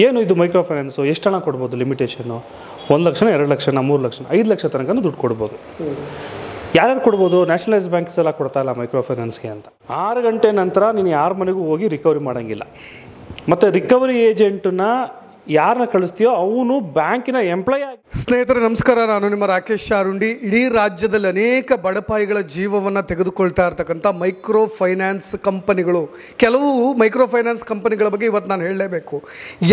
ಏನು ಇದು micro finance ಎಷ್ಟು ಹಣ ಕೊಡ್ಬೋದು ಲಿಮಿಟೇಷನ್ನು 1 ಲಕ್ಷ 2 ಲಕ್ಷ 3 ಲಕ್ಷ 5 ಲಕ್ಷ ತನಕ ದುಡ್ಡು ಕೊಡ್ಬೋದು. ಯಾರ್ಯಾರು ಕೊಡ್ಬೋದು? ನ್ಯಾಷನಲೈಸ್ ಬ್ಯಾಂಕ್ಸ್ ಎಲ್ಲ ಕೊಡ್ತಾ ಇಲ್ಲ ಮೈಕ್ರೋ ಫೈನಾನ್ಸ್ಗೆ ಅಂತ. 6 ಗಂಟೆ ನಂತರ ನೀನು ಯಾರ ಮನೆಗೂ ಹೋಗಿ ರಿಕವರಿ ಮಾಡೋಂಗಿಲ್ಲ. ಮತ್ತು ರಿಕವರಿ ಏಜೆಂಟನ್ನ ಯಾರನ್ನ ಕಳಿಸ್ತೀಯೋ ಅವನು ಬ್ಯಾಂಕಿನ ಎಂಪ್ಲಾಯ್ ಆಗಿ. ಸ್ನೇಹಿತರೆ ನಮಸ್ಕಾರ, ನಾನು ನಿಮ್ಮ ರಾಕೇಶ್ ಶಾರುಂಡಿ. ಇಡೀ ರಾಜ್ಯದಲ್ಲಿ ಅನೇಕ ಬಡಪಾಯಿಗಳ ಜೀವವನ್ನು ತೆಗೆದುಕೊಳ್ತಾ ಇರ್ತಕ್ಕಂಥ ಮೈಕ್ರೋ ಫೈನಾನ್ಸ್ ಕಂಪನಿಗಳು, ಕೆಲವು ಮೈಕ್ರೋ ಫೈನಾನ್ಸ್ ಕಂಪನಿಗಳ ಬಗ್ಗೆ ಇವತ್ತು ನಾನು ಹೇಳಲೇಬೇಕು.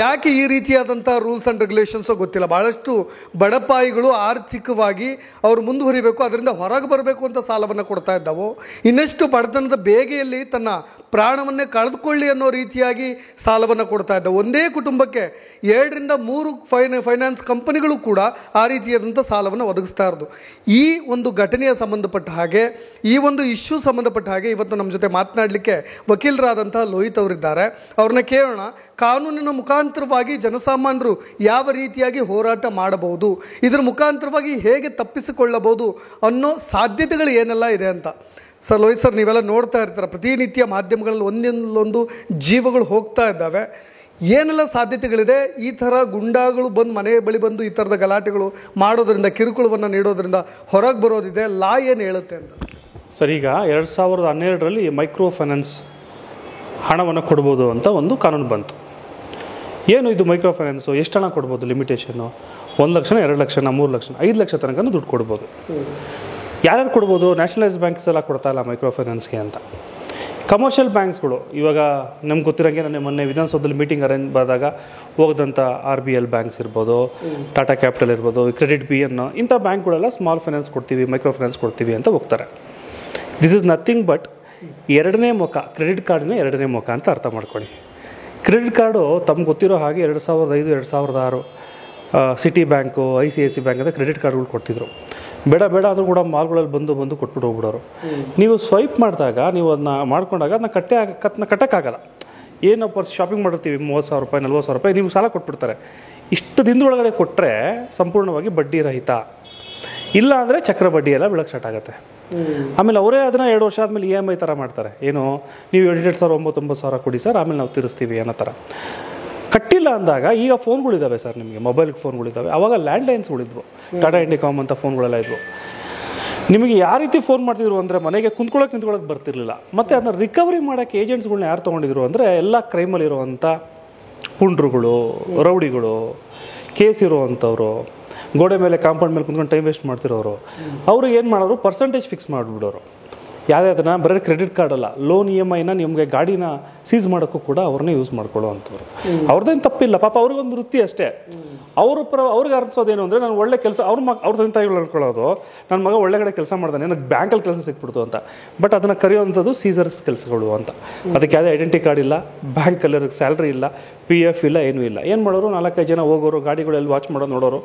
ಯಾಕೆ ಈ ರೀತಿಯಾದಂಥ ರೂಲ್ಸ್ ಆ್ಯಂಡ್ ರೆಗ್ಯುಲೇಷನ್ಸು ಗೊತ್ತಿಲ್ಲ. ಭಾಳಷ್ಟು ಬಡಪಾಯಿಗಳು ಆರ್ಥಿಕವಾಗಿ ಅವರು ಮುಂದುವರಿಬೇಕು, ಅದರಿಂದ ಹೊರಗೆ ಬರಬೇಕು ಅಂತ ಸಾಲವನ್ನು ಕೊಡ್ತಾ ಇದ್ದಾವೋ, ಇನ್ನಷ್ಟು ಬಡತನದ ಬೇಗೆಯಲ್ಲಿ ತನ್ನ ಪ್ರಾಣವನ್ನೇ ಕಳೆದುಕೊಳ್ಳಿ ಅನ್ನೋ ರೀತಿಯಾಗಿ ಸಾಲವನ್ನು ಕೊಡ್ತಾ ಇದ್ದಾವೆ. ಒಂದೇ ಕುಟುಂಬಕ್ಕೆ 2 ರಿಂದ 3 ಫೈನಾನ್ಸ್ ಕಂಪನಿಗಳು ಕೂಡ ಆ ರೀತಿಯಾದಂಥ ಸಾಲವನ್ನು ಒದಗಿಸ್ತಾ ಇರೋದು. ಈ ಒಂದು ಘಟನೆಯ ಸಂಬಂಧಪಟ್ಟ ಹಾಗೆ, ಈ ಒಂದು ಇಶ್ಯೂ ಸಂಬಂಧಪಟ್ಟ ಹಾಗೆ ಇವತ್ತು ನಮ್ಮ ಜೊತೆ ಮಾತನಾಡಲಿಕ್ಕೆ ವಕೀಲರಾದಂತಹ ಲೋಹಿತ್ ಅವರಿದ್ದಾರೆ. ಅವ್ರನ್ನ ಕೇಳೋಣ, ಕಾನೂನಿನ ಮುಖಾಂತರವಾಗಿ ಜನಸಾಮಾನ್ಯರು ಯಾವ ರೀತಿಯಾಗಿ ಹೋರಾಟ ಮಾಡಬಹುದು, ಇದರ ಮುಖಾಂತರವಾಗಿ ಹೇಗೆ ತಪ್ಪಿಸಿಕೊಳ್ಳಬಹುದು ಅನ್ನೋ ಸಾಧ್ಯತೆಗಳು ಏನೆಲ್ಲ ಇದೆ ಅಂತ. ಸರ್ ಲೋಹಿತ್ ಸರ್, ನೀವೆಲ್ಲ ನೋಡ್ತಾ ಇರ್ತೀರ, ಪ್ರತಿನಿತ್ಯ ಮಾಧ್ಯಮಗಳಲ್ಲಿ ಒಂದೊಂದು ಜೀವಗಳು ಹೋಗ್ತಾ ಇದ್ದಾವೆ. ಏನೆಲ್ಲ ಸಾಧ್ಯತೆಗಳಿದೆ? ಈ ಥರ ಗುಂಡಾಗಳು ಬಂದು ಮನೆ ಬಳಿ ಬಂದು ಈ ಥರದ ಗಲಾಟೆಗಳು ಮಾಡೋದ್ರಿಂದ, ಕಿರುಕುಳವನ್ನು ನೀಡೋದ್ರಿಂದ ಹೊರಗೆ ಬರೋದಿದೆ. ಲಾ ಏನು ಹೇಳುತ್ತೆ ಅಂತ ಸರ್, ಈಗ 2012ರಲ್ಲಿ ಮೈಕ್ರೋ ಫೈನಾನ್ಸ್ ಹಣವನ್ನು ಕೊಡ್ಬೋದು ಅಂತ ಒಂದು ಕಾನೂನು ಬಂತು. ಏನು ಇದು ಮೈಕ್ರೋ ಫೈನಾನ್ಸು ಎಷ್ಟು ಹಣ ಕೊಡ್ಬೋದು ಲಿಮಿಟೇಷನ್ನು? 1 ಲಕ್ಷ 2 ಲಕ್ಷ 3 ಲಕ್ಷ 5 ಲಕ್ಷ ತನಕ ದುಡ್ಡು ಕೊಡ್ಬೋದು. ಯಾರ್ಯಾರು ಕೊಡ್ಬೋದು? ನ್ಯಾಷನಲೈಸ್ ಬ್ಯಾಂಕ್ಸ್ ಎಲ್ಲ ಕೊಡ್ತಾ ಇಲ್ಲ ಮೈಕ್ರೋ ಫೈನಾನ್ಸ್ಗೆ ಅಂತ. ಕಮರ್ಷಿಯಲ್ ಬ್ಯಾಂಕ್ಸ್ಗಳು, ಇವಾಗ ನಮ್ಗೆ ಗೊತ್ತಿರೋಂಗೆ ನಾನು ಮೊನ್ನೆ ವಿಧಾನಸೌಧದಲ್ಲಿ ಮೀಟಿಂಗ್ ಅರೇಂಜ್ ಮಾಡಿದಾಗ ಹೋಗದಂಥ RBL ಬ್ಯಾಂಕ್ಸ್ ಇರ್ಬೋದು, ಟಾಟಾ ಕ್ಯಾಪಿಟಲ್ ಇರ್ಬೋದು, ಕ್ರೆಡಿಟ್ BN, ಇಂಥ ಬ್ಯಾಂಕ್ಗಳೆಲ್ಲ ಸ್ಮಾಲ್ ಫೈನಾನ್ಸ್ ಕೊಡ್ತೀವಿ, ಮೈಕ್ರೋ ಫೈನಾನ್ಸ್ ಕೊಡ್ತೀವಿ ಅಂತ ಹೋಗ್ತಾರೆ. ದಿಸ್ ಈಸ್ ನಥಿಂಗ್ ಬಟ್ ಎರಡನೇ ಮುಖ, ಕ್ರೆಡಿಟ್ ಕಾರ್ಡಿನ ಎರಡನೇ ಮುಖ ಅಂತ ಅರ್ಥ ಮಾಡ್ಕೊಳ್ಳಿ. ಕ್ರೆಡಿಟ್ ಕಾರ್ಡು ತಮ್ಗೆ ಗೊತ್ತಿರೋ ಹಾಗೆ 2005 2006 ಸಿಟಿ ಬ್ಯಾಂಕು, ICICI ಬ್ಯಾಂಕ್ ಅಂತ ಕ್ರೆಡಿಟ್ ಕಾರ್ಡ್ಗಳು ಕೊಡ್ತಿದ್ರು. ಬೇಡ ಆದರೂ ಕೂಡ ಮಾಲ್ಗಳಲ್ಲಿ ಬಂದು ಕೊಟ್ಬಿಟ್ಟು ಹೋಗ್ಬಿಡೋರು. ನೀವು ಸ್ವೈಪ್ ಮಾಡಿದಾಗ, ನೀವು ಅದನ್ನ ಮಾಡ್ಕೊಂಡಾಗ ಅದನ್ನ ಕಟ್ಟೋಕ್ಕಾಗಲ್ಲ. ಏನಪ್ಪ ಶಾಪಿಂಗ್ ಮಾಡಿರ್ತೀವಿ, 30,000 ರೂಪಾಯಿ 40,000 ರೂಪಾಯಿ ನೀವು ಸಾಲ ಕೊಟ್ಬಿಡ್ತಾರೆ. ಇಷ್ಟು ದಿನದೊಳಗಡೆ ಕೊಟ್ಟರೆ ಸಂಪೂರ್ಣವಾಗಿ ಬಡ್ಡಿ ರಹಿತ, ಇಲ್ಲ ಅಂದರೆ ಚಕ್ರ ಬಡ್ಡಿ ಎಲ್ಲ ಬೀಳಕ್ಕೆ ಸ್ಟಾರ್ಟ್ ಆಗುತ್ತೆ. ಆಮೇಲೆ ಅವರೇ ಅದನ್ನು 2 ವರ್ಷ ಆದಮೇಲೆ EMI ಥರ ಮಾಡ್ತಾರೆ. ಏನು, ನೀವು 28,000 29,000 ಕೊಡಿ ಸರ್, ಆಮೇಲೆ ನಾವು ತೀರಿಸ್ತೀವಿ ಅನ್ನೋ ಥರ. ಕಟ್ಟಿಲ್ಲ ಅಂದಾಗ ಈಗ ಫೋನ್ಗಳಿದ್ದಾವೆ ಸರ್, ನಿಮಗೆ ಮೊಬೈಲ್ಗೆ ಫೋನ್ಗಳಿದ್ದಾವೆ. ಆವಾಗ ಲ್ಯಾಂಡ್ಲೈನ್ಸ್ಗಳಿದ್ವು, ಟಾಟಾ ಇಂಡಿಕಾಮ್ ಅಂತ ಫೋನ್ಗಳೆಲ್ಲ ಇದ್ವು. ನಿಮಗೆ ಯಾವ ರೀತಿ ಫೋನ್ ಮಾಡ್ತಿದ್ರು ಅಂದರೆ ಮನೆಗೆ ನಿಂತ್ಕೊಳ್ಳೋಕೆ ಬರ್ತಿರ್ಲಿಲ್ಲ. ಮತ್ತು ಅದನ್ನ ರಿಕವರಿ ಮಾಡೋಕ್ಕೆ ಏಜೆಂಟ್ಸ್ಗಳನ್ನ ಯಾರು ತೊಗೊಂಡಿದ್ರು ಅಂದರೆ ಎಲ್ಲ ಕ್ರೈಮಲ್ಲಿರುವಂಥ ಪುಂಡ್ರುಗಳು, ರೌಡಿಗಳು, ಕೇಸ್ ಇರುವಂಥವ್ರು, ಗೋಡೆ ಮೇಲೆ ಕಾಂಪೌಂಡ್ ಮೇಲೆ ಕುಂತ್ಕೊಂಡು ಟೈಮ್ ವೇಸ್ಟ್ ಮಾಡ್ತಿರೋರು. ಅವರು ಏನು ಮಾಡೋರು, ಪರ್ಸೆಂಟೇಜ್ ಫಿಕ್ಸ್ ಮಾಡಿಬಿಡೋರು. ಯಾವುದನ್ನ ಬರೀ ಕ್ರೆಡಿಟ್ ಕಾರ್ಡ್ ಅಲ್ಲ, ಲೋನ್ EMIನ ನಿಮಗೆ ಗಾಡಿನ ಸೀಸ್ ಮಾಡೋಕ್ಕೂ ಕೂಡ ಅವ್ರನ್ನೇ ಯೂಸ್ ಮಾಡ್ಕೊಳ್ಳೋ ಅಂಥವ್ರು. ಅವ್ರದ್ದೇನು ತಪ್ಪಿಲ್ಲ, ಪಾಪ ಅವ್ರಿಗೊಂದು ವೃತ್ತಿ ಅಷ್ಟೇ. ಅವ್ರಿಗೆ ಅರ್ಸೋದೇನು ಅಂದರೆ, ನಾನು ಒಳ್ಳೆ ಕೆಲಸ, ಅವ್ರ ತಂದೆ ತಾಯಿಗಳು ಅನ್ಕೊಳ್ಳೋದು, ನನ್ನ ಮಗ ಒಳ್ಳೆ ಕಡೆ ಕೆಲಸ ಮಾಡ್ದಾನೆ, ನನಗೆ ಬ್ಯಾಂಕಲ್ಲಿ ಕೆಲಸ ಸಿಕ್ಬಿಡ್ತು ಅಂತ. ಬಟ್ ಅದನ್ನು ಕರೆಯುವಂಥದ್ದು ಸೀಸರ್ಸ್ ಕೆಲಸಗಳು ಅಂತ. ಅದಕ್ಕೆ ಯಾವುದೇ ಐಡೆಂಟಿ ಕಾರ್ಡ್ ಇಲ್ಲ, ಬ್ಯಾಂಕಲ್ಲಿ ಅವ್ರಿಗೆ ಸ್ಯಾಲ್ರಿ ಇಲ್ಲ, PF ಇಲ್ಲ, ಏನೂ ಇಲ್ಲ. ಏನು ಮಾಡೋರು, 4-5 ಜನ ಹೋಗೋರು, ಗಾಡಿಗಳೆಲ್ಲಿ ವಾಚ್ ಮಾಡೋದು ನೋಡೋರು,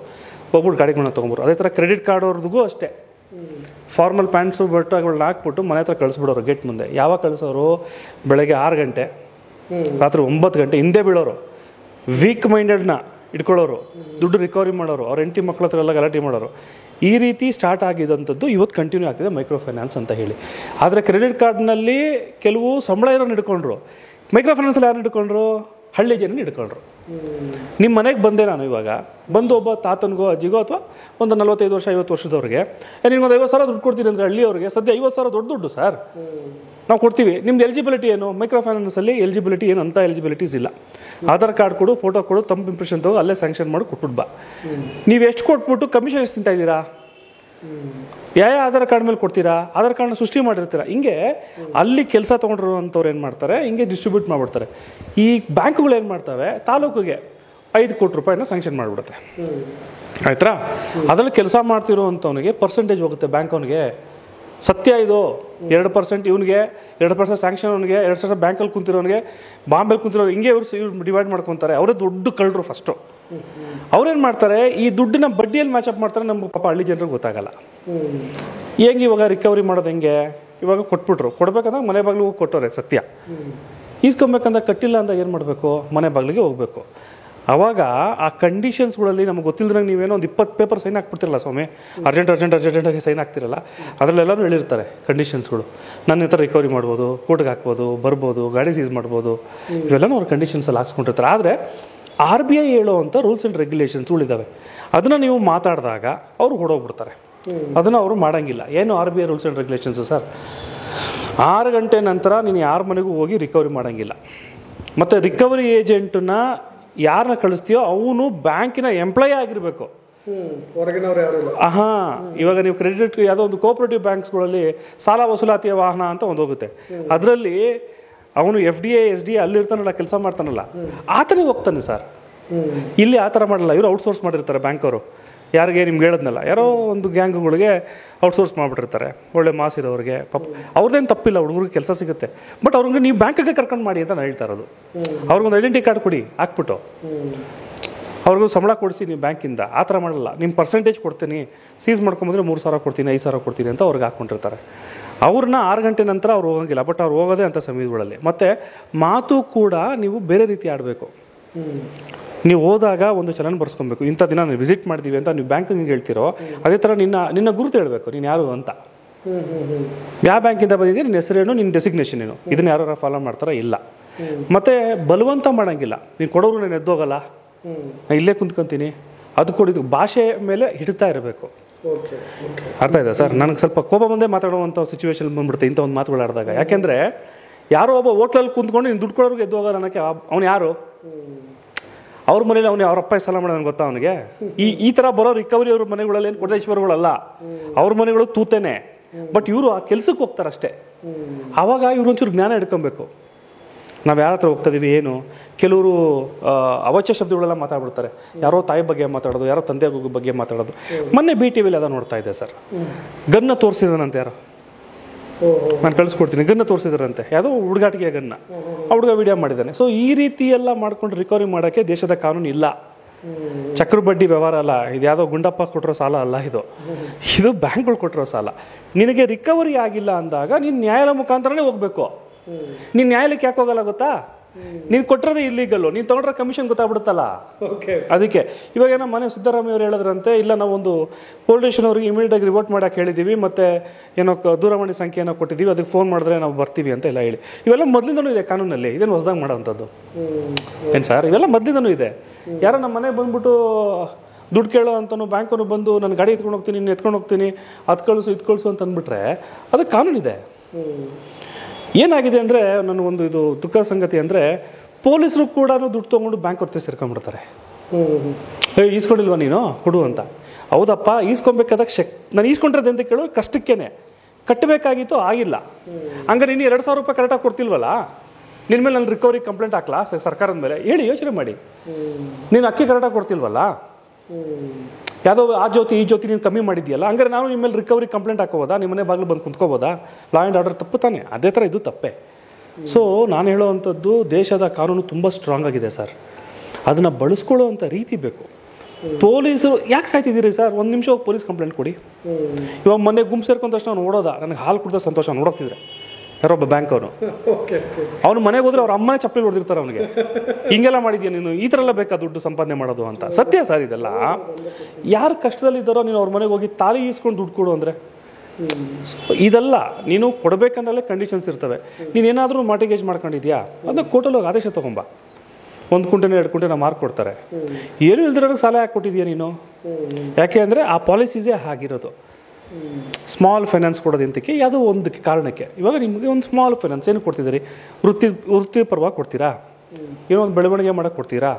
ಹೋಗ್ಬಿಟ್ಟು ಗಾಡಿಗಳನ್ನ ತೊಗೊಂಬರು. ಅದೇ ಥರ ಕ್ರೆಡಿಟ್ ಕಾರ್ಡ್ ಅವ್ರದ್ದು ಅಷ್ಟೇ, ಫಾರ್ಮಲ್ ಪ್ಯಾಂಟ್ಸು ಬಟ್ಟೆಗಳನ್ನ ಹಾಕ್ಬಿಟ್ಟು ಮನೆ ಹತ್ರ ಕಳಿಸ್ಬಿಡೋರು ಗೇಟ್ ಮುಂದೆ. ಯಾವಾಗ ಕಳಿಸೋರು? ಬೆಳಗ್ಗೆ 6 ಗಂಟೆ, ರಾತ್ರಿ 9 ಗಂಟೆ ಹಿಂದೆ ಬೀಳೋರು. ವೀಕ್ ಮೈಂಡೆಡ್ನ ಇಟ್ಕೊಳ್ಳೋರು, ದುಡ್ಡು ರಿಕವರಿ ಮಾಡೋರು, ಅವ್ರ ಹೆಂಡತಿ ಮಕ್ಕಳ ಹತ್ರ ಎಲ್ಲ ಗಲಾಟೆ ಮಾಡೋರು. ಈ ರೀತಿ ಸ್ಟಾರ್ಟ್ ಆಗಿದ್ದಂಥದ್ದು ಇವತ್ತು ಕಂಟಿನ್ಯೂ ಆಗ್ತಿದೆ ಮೈಕ್ರೋ ಫೈನಾನ್ಸ್ ಅಂತ ಹೇಳಿ. ಆದರೆ ಕ್ರೆಡಿಟ್ ಕಾರ್ಡ್ನಲ್ಲಿ ಕೆಲವು ಸಂಬಳ ಇರೋರು ಹಿಡ್ಕೊಂಡ್ರು, ಮೈಕ್ರೋ ಫೈನಾನ್ಸಲ್ಲಿ ಯಾರು ಹಿಡ್ಕೊಂಡ್ರು? ಹಳ್ಳಿ ಜನ ಹಿಡ್ಕೊಂಡ್ರು. ನಿಮ್ಮ ಮನೆಗೆ ಬಂದೆ ನಾನು ಇವಾಗ, ಬಂದು ಒಬ್ಬ ತಾತನಿಗೋ ಅಜ್ಜಿಗೋ ಅಥವಾ ಒಂದು 45 ವರ್ಷ 50 ವರ್ಷದವ್ರಿಗೆ ನಿಮ್ಗೊಂದು 50,000 ದುಡ್ಡು ಕೊಡ್ತೀನಿ ಅಂದರೆ ಹಳ್ಳಿಯವ್ರಿಗೆ ಸದ್ಯ 50,000 ದೊಡ್ಡ ದುಡ್ಡು ಸರ್, ನಾವು ಕೊಡ್ತೀವಿ. ನಿಮ್ದು ಎಲಿಜಿಬಿಲಿಟಿ ಏನು? ಮೈಕ್ರೋ ಫೈನಾನ್ಸಲ್ಲಿ ಎಲಿಜಿಬಿಲಿಟಿ ಏನು ಅಂತ ಎಲಿಜಿಬಿಲಿಟೀಸ್ ಇಲ್ಲ. ಆಧಾರ್ ಕಾರ್ಡ್ ಕೊಡು, ಫೋಟೋ ಕೊಡು, ತಮ್ಮ ಇಂಪ್ರೆಷನ್ ತಗೋ, ಅಲ್ಲೇ ಸ್ಯಾಂಕ್ಷನ್ ಮಾಡಿ ಕೊಟ್ಬಿಟ್ಟು ಬಾ. ನೀವು ಎಷ್ಟು ಕೊಟ್ಬಿಟ್ಟು ಕಮಿಷನ್ ಎಷ್ಟು ತಿಂತಾ ಇದ್ದೀರಾ? ಯಾವ ಆಧಾರ್ ಕಾರ್ಡ್ ಮೇಲೆ ಕೊಡ್ತೀರಾ? ಆಧಾರ್ ಕಾರ್ಡ್ನ ಸೃಷ್ಟಿ ಮಾಡಿರ್ತೀರಾ. ಹಿಂಗೆ ಅಲ್ಲಿ ಕೆಲಸ ತೊಗೊಂಡಿರುವಂಥವ್ರು ಏನು ಮಾಡ್ತಾರೆ, ಹಿಂಗೆ ಡಿಸ್ಟ್ರಿಬ್ಯೂಟ್ ಮಾಡಿಬಿಡ್ತಾರೆ. ಈ ಬ್ಯಾಂಕ್ಗಳು ಏನು ಮಾಡ್ತವೆ, ತಾಲೂಕಿಗೆ 5 ಕೋಟಿ ರೂಪಾಯಿನ ಸ್ಯಾಂಕ್ಷನ್ ಮಾಡಿಬಿಡುತ್ತೆ. ಆಯ್ತಾ? ಅದರಲ್ಲಿ ಕೆಲಸ ಮಾಡ್ತಿರೋವಂಥವನಿಗೆ ಪರ್ಸೆಂಟೇಜ್ ಹೋಗುತ್ತೆ ಬ್ಯಾಂಕ್ ಅವನಿಗೆ. ಸತ್ಯ ಇದು, 2% ಇವನಿಗೆ, 2% ಸ್ಯಾಂಕ್ಷನ್ ಅವನಿಗೆ, 2% ಬ್ಯಾಂಕಲ್ಲಿ ಕುಂತಿರೋನಿಗೆ, ಬಾಂಬೆಲ್ಲಿ ಕುಂತಿರೋರು, ಹಿಂಗೆ ಇವ್ರು ಡಿವೈಡ್ ಮಾಡ್ಕೊತಾರೆ. ಅವರೇ ದೊಡ್ಡ ಕಳ್ಳರು ಫಸ್ಟು. ಅವ್ರೇನು ಮಾಡ್ತಾರೆ, ಈ ದುಡ್ಡಿನ ಬಡ್ಡಿಯಲ್ಲಿ ಮ್ಯಾಚಪ್ ಮಾಡ್ತಾರೆ. ನಮ್ಗೆ ಪಾಪ ಹಳ್ಳಿ ಜನರಿಗೆ ಗೊತ್ತಾಗಲ್ಲ. ಹೆಂಗೆ ಇವಾಗ ರಿಕವರಿ ಮಾಡೋದು ಹೆಂಗೆ? ಇವಾಗ ಕೊಟ್ಬಿಟ್ರು, ಕೊಡ್ಬೇಕಂದ್ರೆ ಮನೆ ಬಾಗಿಲಿಗೆ ಹೋಗಿ ಕೊಟ್ಟವ್ರೆ ಸತ್ಯ. ಈಸ್ಕೊಬೇಕಂದ್ರೆ ಕಟ್ಟಿಲ್ಲ ಅಂತ ಏನು ಮಾಡಬೇಕು? ಮನೆ ಬಾಗಿಲಿಗೆ ಹೋಗಬೇಕು. ಆವಾಗ ಆ ಕಂಡೀಷನ್ಸ್ಗಳಲ್ಲಿ ನಮಗೆ ಗೊತ್ತಿಲ್ಲದಂಗೆ ನೀವೇನೋ ಒಂದು 20 ಪೇಪರ್ ಸೈನ್ ಹಾಕ್ಬಿಡ್ತಿರಲ್ಲ ಸ್ವಾಮಿ, ಅರ್ಜೆಂಟಾಗಿ ಸೈನ್ ಹಾಕ್ತಿರಲ್ಲ, ಅದರಲ್ಲೆಲ್ಲರೂ ಹೇಳಿರ್ತಾರೆ ಕಂಡೀಷನ್ಸ್ಗಳು. ನನ್ನ ಹತ್ರ ರಿಕವರಿ ಮಾಡ್ಬೋದು, ಕೋರ್ಟ್ಗೆ ಹಾಕ್ಬೋದು, ಬರ್ಬೋದು, ಗಾಡಿ ಸೀಸ್ ಮಾಡ್ಬೋದು, ಇವೆಲ್ಲನೂ ಅವ್ರ ಕಂಡೀಷನ್ಸಲ್ಲಿ ಹಾಕ್ಸ್ಕೊಂಡಿರ್ತಾರೆ. ಆದರೆ RBI ಹೇಳುವಂಥ ರೂಲ್ಸ್ ಆ್ಯಂಡ್ ರೆಗ್ಯುಲೇಷನ್ಸ್ಗಳಿದ್ದಾವೆ, ಅದನ್ನು ನೀವು ಮಾತಾಡಿದಾಗ ಅವರು ಹೊಡೋಗ್ಬಿಡ್ತಾರೆ. ಅದನ್ನು ಅವರು ಮಾಡೋಂಗಿಲ್ಲ. ಏನು RBI rules and regulations sir? 6 ಗಂಟೆ ನಂತರ ನೀನು ಯಾರ ಮನೆಗೂ ಹೋಗಿ ರಿಕವರಿ ಮಾಡೋಂಗಿಲ್ಲ. ಮತ್ತು ರಿಕವರಿ ಏಜೆಂಟನ್ನ ಯಾರನ್ನ ಕಳಿಸ್ತೀಯೋ ಅವನು ಬ್ಯಾಂಕಿನ ಎಂಪ್ಲಾಯ್ ಆಗಿರಬೇಕು. ಇವಾಗ ನೀವು ಕ್ರೆಡಿಟ್ ಯಾವುದೋ ಒಂದು ಕೋಆಪರೇಟಿವ್ ಬ್ಯಾಂಕ್ಸ್ಗಳಲ್ಲಿ ಸಾಲ ವಸೂಲಾತಿಯ ವಾಹನ ಅಂತ ಒಂದು ಹೋಗುತ್ತೆ. ಅದರಲ್ಲಿ ಅವನು FDI SDI ಅಲ್ಲಿರ್ತಾನಲ್ಲ, ಕೆಲಸ ಮಾಡ್ತಾನಲ್ಲ, ಆತನೇ ಹೋಗ್ತಾನೆ ಸರ್. ಇಲ್ಲಿ ಆ ಥರ ಮಾಡಲ್ಲ. ಇವರು ಔಟ್ಸೋರ್ಸ್ ಮಾಡಿರ್ತಾರೆ ಬ್ಯಾಂಕ್ ಅವರು. ಯಾರಿಗೆ ನಿಮ್ಗೆ ಹೇಳದ್ನಲ್ಲ, ಯಾರೋ ಒಂದು ಗ್ಯಾಂಗ್ಗಳಿಗೆ ಔಟ್ಸೋರ್ಸ್ ಮಾಡಿಬಿಟ್ಟಿರ್ತಾರೆ, ಒಳ್ಳೆ ಮಾಸ್ ಇರೋರಿಗೆ. ಪಾಪ ಅವ್ರದ್ದೇನು ತಪ್ಪಿಲ್ಲ, ಹುಡುಗರಿಗೆ ಕೆಲಸ ಸಿಗುತ್ತೆ. ಬಟ್ ಅವ್ರಿಗೆ ನೀವು ಬ್ಯಾಂಕಿಗೆ ಕರ್ಕೊಂಡು ಮಾಡಿ ಅಂತ ನಾನು ಹೇಳ್ತಾ ಇರೋದು. ಅವ್ರಿಗೊಂದು ಐಡೆಂಟಿ ಕಾರ್ಡ್ ಕೊಡಿ ಹಾಕ್ಬಿಟ್ಟು, ಅವ್ರಿಗೂ ಸಂಬಳ ಕೊಡಿಸಿ ನೀವು ಬ್ಯಾಂಕಿಂದ. ಆ ಥರ ಮಾಡಲ್ಲ. ನಿಮ್ಮ ಪರ್ಸೆಂಟೇಜ್ ಕೊಡ್ತೀನಿ, ಸೀಸ್ ಮಾಡ್ಕೊಂಬಂದ್ರೆ 3,000 ಕೊಡ್ತೀನಿ, 5,000 ಕೊಡ್ತೀನಿ ಅಂತ ಅವ್ರಿಗೆ ಹಾಕ್ಕೊಂಡಿರ್ತಾರೆ. ಅವ್ರನ್ನ 6 ಗಂಟೆ ನಂತರ ಅವ್ರು ಹೋಗಂಗಿಲ್ಲ. ಬಟ್ ಅವ್ರು ಹೋಗೋದೇ ಅಂಥ ಸಮಯಗಳಲ್ಲಿ. ಮತ್ತು ಮಾತು ಕೂಡ ನೀವು ಬೇರೆ ರೀತಿ ಆಡಬೇಕು. ನೀವು ಹೋದಾಗ ಒಂದು ಚಲನ್ ಬರ್ಸ್ಕೊಬೇಕು, ಇಂಥ ದಿನ ನಾವು ವಿಸಿಟ್ ಮಾಡಿದ್ದೀವಿ ಅಂತ ನೀವು ಬ್ಯಾಂಕಿಗೆ ಹೇಳ್ತಿರೋ, ಅದೇ ಥರ ನಿನ್ನ ಗುರುತು ಹೇಳಬೇಕು, ನೀನು ಯಾರು ಅಂತ. ಯಾವ ಬ್ಯಾಂಕಿಂದ ಬಂದಿದ್ದೀಯ, ನಿನ್ನ ಹೆಸರೇನು, ನಿನ್ನ ಡೆಸಿಗ್ನೇಷನ್ ಏನು, ಇದನ್ನ ಯಾರು ಫಾಲೋ ಮಾಡ್ತಾರೋ ಇಲ್ಲ. ಮತ್ತು ಬಲವಂತ ಮಾಡೋಂಗಿಲ್ಲ. ನೀನು ಕೊಡೋರು ನಾನು ಎದ್ದೋಗಲ್ಲ, ನಾನು ಇಲ್ಲೇ ಕುಂತ್ಕೊಂತೀನಿ, ಅದು ಕೊಡಿದ್ದು ಭಾಷೆ ಮೇಲೆ ಹಿಡ್ತಾ ಇರಬೇಕು. ಅರ್ಥ ಇದೆ ಸರ್? ನನಗೆ ಸ್ವಲ್ಪ ಕೋಪ ಬಂದೇ ಮಾತಾಡುವಂಥ ಸಿಚುವೇಶನ್ ಬಂದ್ಬಿಡುತ್ತೆ ಇಂಥ ಒಂದು ಮಾತುಗಳು ಆಡಿದಾಗ. ಯಾಕೆಂದರೆ ಯಾರೋ ಒಬ್ಬ ಹೋಟ್ಲಲ್ಲಿ ಕುಂತ್ಕೊಂಡು ನೀನು ದುಡ್ಡು ಕೊಡೋರಿಗೆ ಎದ್ದೋಗಲ್ಲ ಅನ್ನೋಕ್ಕೆ ಅವ್ನು ಯಾರು? ಅವ್ರ ಮನೇಲಿ ಅವನು ಅವ್ರ ಅಪ್ಪ ಸಾಲ ಮಾಡೋದು ಗೊತ್ತಾ ಅವನಿಗೆ? ಈ ಥರ ಬರೋ ರಿಕವರಿ ಅವ್ರ ಮನೆಗಳಲ್ಲಿ ಏನು ಕೊಡದೇಶ್ವರಗಳಲ್ಲ, ಅವ್ರ ಮನೆಗಳು ತೂತೇನೆ. ಬಟ್ ಇವರು ಆ ಕೆಲ್ಸಕ್ಕೆ ಹೋಗ್ತಾರಷ್ಟೇ. ಆವಾಗ ಇವ್ರು ಒಂಚೂರು ಜ್ಞಾನ ಹಿಡ್ಕೊಬೇಕು. ನಾವು ಯಾರ ಹತ್ರ ಹೋಗ್ತಾ ಇದೀವಿ ಏನು. ಕೆಲವರು ಅವಾಚ್ಯ ಶಬ್ದಗಳೆಲ್ಲ ಮಾತಾಡ್ಬಿಡ್ತಾರೆ. ಯಾರೋ ತಾಯಿ ಬಗ್ಗೆ ಮಾತಾಡೋದು, ಯಾರೋ ತಂದೆ ಬಗ್ಗೆ ಮಾತಾಡೋದು. ಮೊನ್ನೆ BTVಲಿ ಅದ ನೋಡ್ತಾ ಇದ್ದೆ ಸರ್. ಗನ್ನ ತೋರಿಸಿದಾನಂತೆ ಯಾರೋ, ನಾನು ಕಳಿಸ್ಕೊಡ್ತೀನಿ. ಗನ್ನ ತೋರಿಸಿದಾರಂತೆ, ಯಾವುದೋ ಹುಡುಗಾಟಿಗೆ ಗನ್ನ. ಆ ಹುಡುಗ ವಿಡಿಯೋ ಮಾಡಿದ್ದಾನೆ. ಸೊ ಈ ರೀತಿ ಎಲ್ಲ ಮಾಡ್ಕೊಂಡು ರಿಕವರಿ ಮಾಡೋಕ್ಕೆ ದೇಶದ ಕಾನೂನು ಇಲ್ಲ. ಚಕ್ರ ಬಡ್ಡಿ ವ್ಯವಹಾರ ಅಲ್ಲ ಇದು, ಯಾವುದೋ ಗುಂಡಪ್ಪ ಕೊಟ್ಟಿರೋ ಸಾಲ ಅಲ್ಲ ಇದು ಬ್ಯಾಂಕ್ಗಳು ಕೊಟ್ಟಿರೋ ಸಾಲ. ನಿನಗೆ ರಿಕವರಿ ಆಗಿಲ್ಲ ಅಂದಾಗ ನೀನು ನ್ಯಾಯಾಲಯ ಮುಖಾಂತರನೇ ಹೋಗ್ಬೇಕು. ನೀನು ನ್ಯಾಯಾಲಯಕ್ಕೆ ಯಾಕೆ ಹೋಗಲ್ಲ ಗೊತ್ತಾ? ನೀನು ಕೊಟ್ಟಿರೋದೇ ಇಲ್ಲೀಗಲ್ಲು, ನೀನು ತೊಗೊಂಡ್ರೆ ಕಮಿಷನ್ ಗೊತ್ತಾಗ್ಬಿಡುತ್ತಲ್ಲ. ಅದಕ್ಕೆ ಇವಾಗ ಏನೋ ಮನೆ ಸಿದ್ದರಾಮಯ್ಯ ಅವರು ಹೇಳಿದ್ರಂತೆ, ಇಲ್ಲ ನಾವು ಒಂದು ಪೊಲೀಸ್ ಸ್ಟೇಷನ್ ಅವ್ರಿಗೆ ಇಮಿಡಿಯೇಟಾಗಿ ರಿಪೋರ್ಟ್ ಮಾಡೋಕೆ ಹೇಳಿದ್ದೀವಿ, ಮತ್ತು ಏನೋ ದೂರವಾಣಿ ಸಂಖ್ಯೆಯನ್ನು ಕೊಟ್ಟಿದ್ದೀವಿ, ಅದಕ್ಕೆ ಫೋನ್ ಮಾಡಿದ್ರೆ ನಾವು ಬರ್ತೀವಿ ಅಂತ ಎಲ್ಲ ಹೇಳಿ. ಇವೆಲ್ಲ ಮೊದಲಿಂದನೂ ಇದೆ ಕಾನೂನಲ್ಲಿ, ಇದೇನು ಹೊಸದಾಗಿ ಮಾಡೋವಂಥದ್ದು ಏನು ಸರ್? ಇವೆಲ್ಲ ಮೊದಲಿಂದನೂ ಇದೆ. ಯಾರೋ ನಮ್ಮ ಮನೆಗೆ ಬಂದ್ಬಿಟ್ಟು ದುಡ್ಡು ಕೇಳೋ ಅಂತನೂ ಬ್ಯಾಂಕನ್ನು ಬಂದು ನಾನು ಗಾಡಿ ಎತ್ಕೊಂಡು ಹೋಗ್ತೀನಿ, ನೀನು ಎತ್ಕೊಂಡು ಹೋಗ್ತೀನಿ, ಅದು ಕಳಿಸು ಇದು ಕಳಿಸು ಅಂತ ಅಂದ್ಬಿಟ್ರೆ ಅದಕ್ಕೆ ಕಾನೂನಿದೆ. ಏನಾಗಿದೆ ಅಂದರೆ ನನಗೊಂದು ಇದು ದುಃಖ ಸಂಗತಿ ಅಂದರೆ, ಪೊಲೀಸರು ಕೂಡ ದುಡ್ಡು ತೊಗೊಂಡು ಬ್ಯಾಂಕ್ ಹೊರತೆ ಸೇರ್ಕೊಂಡ್ಬಿಡ್ತಾರೆ. ಈಸ್ಕೊಂಡಿಲ್ವಾ ನೀನು ಕೊಡು ಅಂತ. ಹೌದಪ್ಪ, ಈಸ್ಕೊಬೇಕಾದಾಗ ನಾನು ಈಸ್ಕೊಂಡಿರೋದೆ ಅಂತ ಕೇಳೋ ಕಷ್ಟಕ್ಕೇನೆ ಕಟ್ಟಬೇಕಾಗಿತ್ತು, ಆಗಿಲ್ಲ. ಹಂಗಾರೆ ನೀನು 2,000 ರೂಪಾಯಿ ಕರೆಕ್ಟಾಗಿ ಕೊಡ್ತಿಲ್ವಲ್ಲ, ನಿನ್ನ ಮೇಲೆ ನಾನು ರಿಕವರಿ ಕಂಪ್ಲೇಂಟ್ ಹಾಕ್ಲಾ ಸರ್ಕಾರದ ಮೇಲೆ? ಹೇಳಿ, ಯೋಚನೆ ಮಾಡಿ. ನೀನು ಅಕ್ಕಿ ಕರೆಕ್ಟಾಗಿ ಕೊಡ್ತಿಲ್ವಲ್ಲ, ಯಾವುದೋ ಆ ಜ್ಯೋತಿ ಈ ಜ್ಯೋತಿ ನೀನು ಕಮ್ಮಿ ಮಾಡಿದ್ಯಲ್ಲ, ಹಂಗಾರೆ ನಾವು ನಿಮ್ಮ ಮೇಲೆ ರಿಕವರಿ ಕಂಪ್ಲೇಂಟ್ ಹಾಕೋಬೋದಾ? ನಿಮ್ಮ ಮನೆ ಬಾಗಿಲು ಬಂದು ಕುಂತ್ಕೋಬೋದಾ? ಲಾ ಆ್ಯಂಡ್ ಆರ್ಡರ್ ತಪ್ಪು ತಾನೆ. ಅದೇ ಥರ ಇದು ತಪ್ಪೆ. ಸೊ ನಾನು ಹೇಳೋವಂಥದ್ದು, ದೇಶದ ಕಾನೂನು ತುಂಬ ಸ್ಟ್ರಾಂಗ್ ಆಗಿದೆ ಸರ್. ಅದನ್ನು ಬಳಸ್ಕೊಳ್ಳೋವಂಥ ರೀತಿ ಬೇಕು. ಪೊಲೀಸರು ಯಾಕೆ ಸಾಯ್ತಿದ್ದೀರಿ ಸರ್? 1 ನಿಮಿಷ ಹೋಗಿ ಪೊಲೀಸ್ ಕಂಪ್ಲೇಂಟ್ ಕೊಡಿ. ಇವಾಗ ಮೊನ್ನೆ ಗುಂಪು ಸೇರ್ಕೊಂಡ ತಕ್ಷಣ ಅವ್ನು ಓಡೋದ, ನನಗೆ ಹಾಲು ಕುಡ್ದ ಸಂತೋಷ ನೋಡೋಗ್ತಿದ್ರೆ ಯಾರೊಬ್ಬ ಬ್ಯಾಂಕ್ ಅವನು ಮನೆಗೆ ಹೋದ್ರೆ ಅವ್ರ ಅಮ್ಮನೇ ಚಪ್ಪಲಿ ಹೊಡೆದಿರ್ತಾರೆ ಅವನಿಗೆ. ಹಿಂಗೆಲ್ಲ ಮಾಡಿದ್ಯಾ ನೀನು, ಈ ಥರ ಎಲ್ಲ ಬೇಕಾ ದುಡ್ಡು ಸಂಪಾದನೆ ಮಾಡೋದು ಅಂತ. ಸತ್ಯ ಸರ್ ಇದೆಲ್ಲ. ಯಾರು ಕಷ್ಟದಲ್ಲಿದ್ದಾರೋ ನೀನು ಅವ್ರ ಮನೆಗೆ ಹೋಗಿ ತಾಲಿ ಈಸ್ಕೊಂಡು ದುಡ್ಡು ಕೊಡು ಅಂದರೆ ಇದೆಲ್ಲ ನೀನು ಕೊಡಬೇಕಂದ್ರಲ್ಲೇ ಕಂಡೀಷನ್ಸ್ ಇರ್ತವೆ. ನೀನೇನಾದರೂ ಮಾರ್ಟಿಗೇಜ್ ಮಾಡ್ಕೊಂಡಿದ್ಯಾ, ಅದನ್ನ ಕೋರ್ಟಲ್ಲಿ ಹೋಗಿ ಆದೇಶ ತೊಗೊಂಬ. 1 ಕುಂಟೆನೋ 2 ಕುಂಟೆನೋ ಮಾರ್ಕ್ ಕೊಡ್ತಾರೆ. ಏನು ಇಲ್ದಿರೋರಿಗೆ ಸಾಲ ಯಾಕೆ ಕೊಟ್ಟಿದ್ಯಾ ನೀನು? ಯಾಕೆ ಅಂದರೆ ಆ ಪಾಲಿಸೀಸೇ ಆಗಿರೋದು. ಸ್ಮಾಲ್ ಫೈನಾನ್ಸ್ ಕೊಡೋದಿಂತಕ್ಕೆ ಯಾವುದೋ ಒಂದು ಕಾರಣಕ್ಕೆ. ಇವಾಗ ನಿಮಗೆ ಒಂದು ಸ್ಮಾಲ್ ಫೈನಾನ್ಸ್ ಏನು ಕೊಡ್ತಿದ್ದೀರಿ? ವೃತ್ತಿ ಪರವಾಗಿ ಕೊಡ್ತೀರಾ? ಏನೋ ಒಂದು ಬೆಳವಣಿಗೆ ಮಾಡೋಕ್ಕೆ ಕೊಡ್ತೀರಾ?